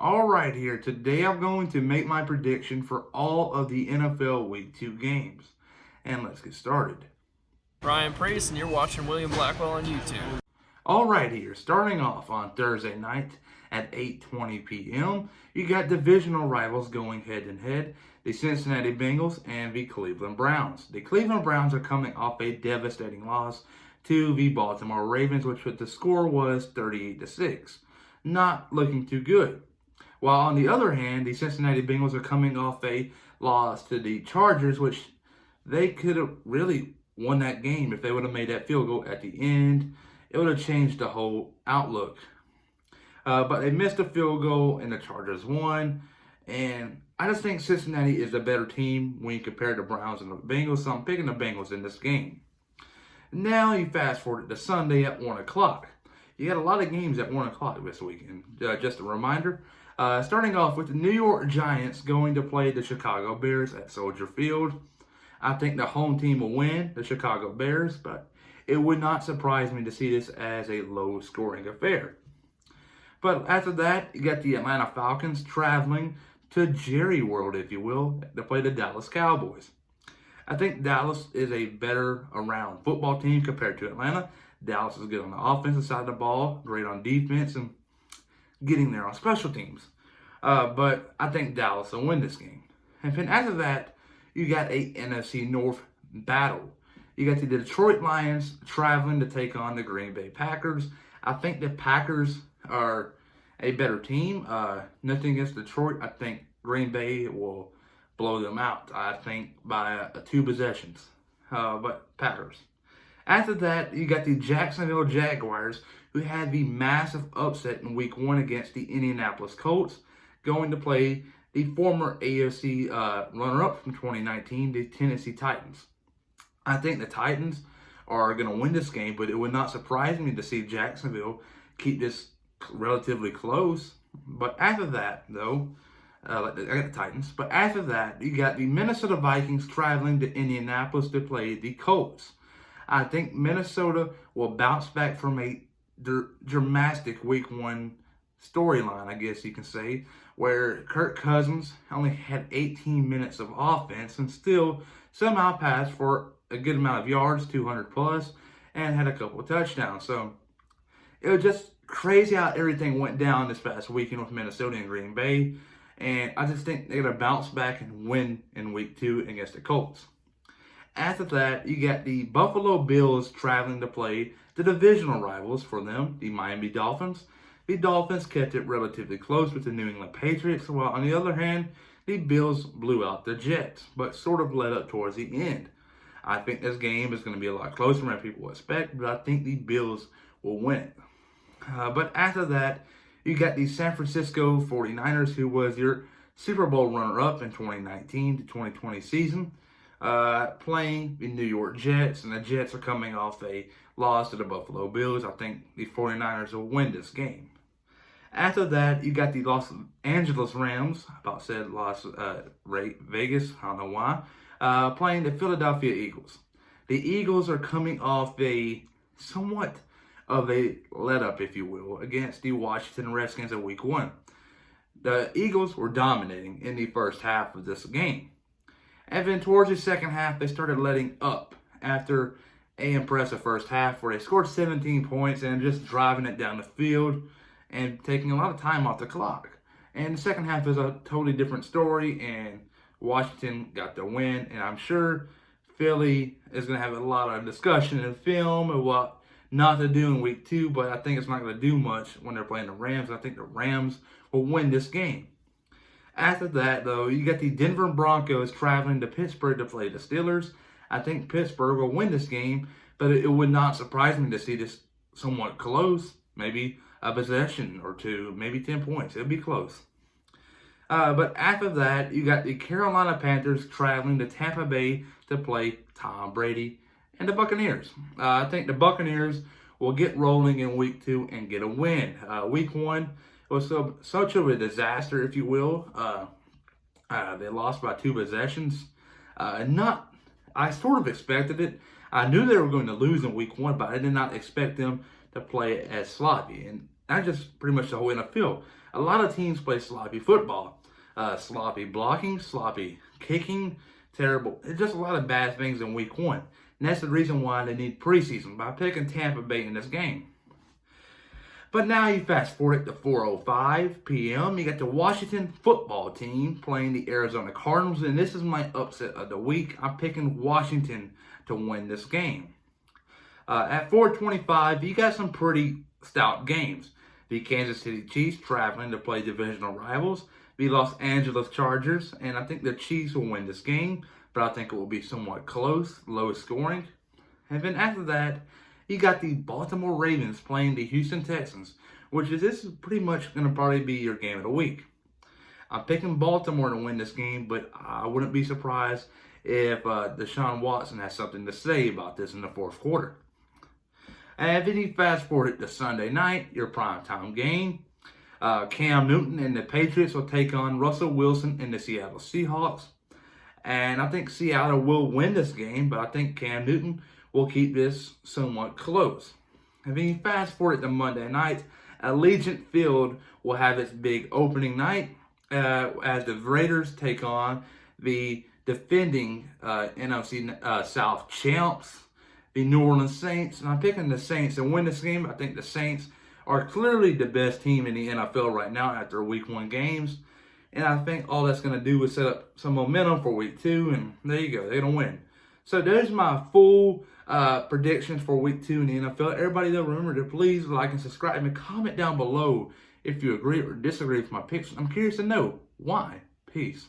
All right, here. Today I'm going to make my prediction for all of the NFL Week 2 games. And let's get started. Ryan Priest, and you're watching William Blackwell on YouTube. All right, here. Starting off on Thursday night at 8:20 p.m., you got divisional rivals going head to head, the Cincinnati Bengals and the Cleveland Browns. The Cleveland Browns are coming off a devastating loss to the Baltimore Ravens, which the score was 38-6. Not looking too good. While on the other hand, the Cincinnati Bengals are coming off a loss to the Chargers, which they could have really won that game if they would have made that field goal at the end. It would have changed the whole outlook. But they missed a field goal and the Chargers won. And I just think Cincinnati is the better team when you compare the Browns and the Bengals. So I'm picking the Bengals in this game. Now you fast forward to Sunday at 1 o'clock. You got a lot of games at 1 o'clock this weekend. Just a reminder. Starting off with the New York Giants going to play the Chicago Bears at Soldier Field. I think the home team will win, the Chicago Bears, but it would not surprise me to see this as a low-scoring affair. But after that, you got the Atlanta Falcons traveling to Jerry World, if you will, to play the Dallas Cowboys. I think Dallas is a better around football team compared to Atlanta. Dallas is good on the offensive side of the ball, great on defense, and getting there on special teams. But I think Dallas will win this game. And then after that, you got a NFC North battle. You got the Detroit Lions traveling to take on the Green Bay Packers. I think the Packers are a better team. Nothing against Detroit. I think Green Bay will blow them out. I think by 2 possessions. But Packers. After that, you got the Jacksonville Jaguars, who had the massive upset in Week 1 against the Indianapolis Colts, going to play the former AFC runner-up from 2019, the Tennessee Titans. I think the Titans are going to win this game, but it would not surprise me to see Jacksonville keep this relatively close. But after that, though, I got the Titans. But after that, you got the Minnesota Vikings traveling to Indianapolis to play the Colts. I think Minnesota will bounce back from a dramatic Week 1 storyline, I guess you can say, where Kirk Cousins only had 18 minutes of offense and still somehow passed for a good amount of yards, 200 plus, and had a couple of touchdowns. So it was just crazy how everything went down this past weekend with Minnesota and Green Bay. And I just think they're going to bounce back and win in Week 2 against the Colts. After that, you got the Buffalo Bills traveling to play the divisional rivals for them, the Miami Dolphins. The Dolphins kept it relatively close with the New England Patriots, while on the other hand, the Bills blew out the Jets, but sort of led up towards the end. I think this game is going to be a lot closer than people expect, but I think the Bills will win it. But after that, you got the San Francisco 49ers, who was your Super Bowl runner-up in 2019 to 2020 season, playing the New York Jets, and the Jets are coming off a loss to the Buffalo Bills. I think the 49ers will win this game. After that, you got the Los Angeles Rams, Vegas, I don't know why, playing the Philadelphia Eagles. The Eagles are coming off a somewhat of a let-up, if you will, against the Washington Redskins in Week 1. The Eagles were dominating in the first half of this game. And then towards the second half, they started letting up after an impressive first half where they scored 17 points and just driving it down the field and taking a lot of time off the clock. And the second half is a totally different story, and Washington got the win. And I'm sure Philly is going to have a lot of discussion in film of what not to do in Week 2, but I think it's not going to do much when they're playing the Rams. I think the Rams will win this game. After that, though, you got the Denver Broncos traveling to Pittsburgh to play the Steelers. I think Pittsburgh will win this game, but it would not surprise me to see this somewhat close. Maybe a possession or two, maybe 10 points. It'll be close. But after that, you got the Carolina Panthers traveling to Tampa Bay to play Tom Brady and the Buccaneers. I think the Buccaneers will get rolling in Week 2 and get a win. Week 1 was such of a disaster, if you will. They lost by 2 possessions. I sort of expected it. I knew they were going to lose in Week 1, but I did not expect them to play as sloppy. And not just pretty much the whole NFL. A lot of teams play sloppy football, sloppy blocking, sloppy kicking, terrible. It's just a lot of bad things in week 1. And that's the reason why they need preseason by picking Tampa Bay in this game. But now you fast forward to 4:05 p.m. You got the Washington football team playing the Arizona Cardinals, and this is my upset of the week. I'm picking Washington to win this game. At 4:25, you got some pretty stout games. The Kansas City Chiefs traveling to play divisional rivals, the Los Angeles Chargers, and I think the Chiefs will win this game, but I think it will be somewhat close, low scoring. And then after that, you got the Baltimore Ravens playing the Houston Texans, this is pretty much going to probably be your game of the week. I'm picking Baltimore to win this game, but I wouldn't be surprised if Deshaun Watson has something to say about this in the fourth quarter. And then you fast forward to Sunday night, your primetime game. Cam Newton and the Patriots will take on Russell Wilson and the Seattle Seahawks. And I think Seattle will win this game, but I think Cam Newton will keep this somewhat close. And then you fast forward to Monday night, Allegiant Field will have its big opening night as the Raiders take on the defending NFC South champs, the New Orleans Saints. And I'm picking the Saints to win this game. I think the Saints are clearly the best team in the NFL right now after week 1 games. And I think all that's going to do is set up some momentum for week 2. And there you go. They're going to win. So there's my full predictions for week 2 in the NFL. Everybody, though, remember to please like and subscribe and comment down below if you agree or disagree with my picks. I'm curious to know why. Peace.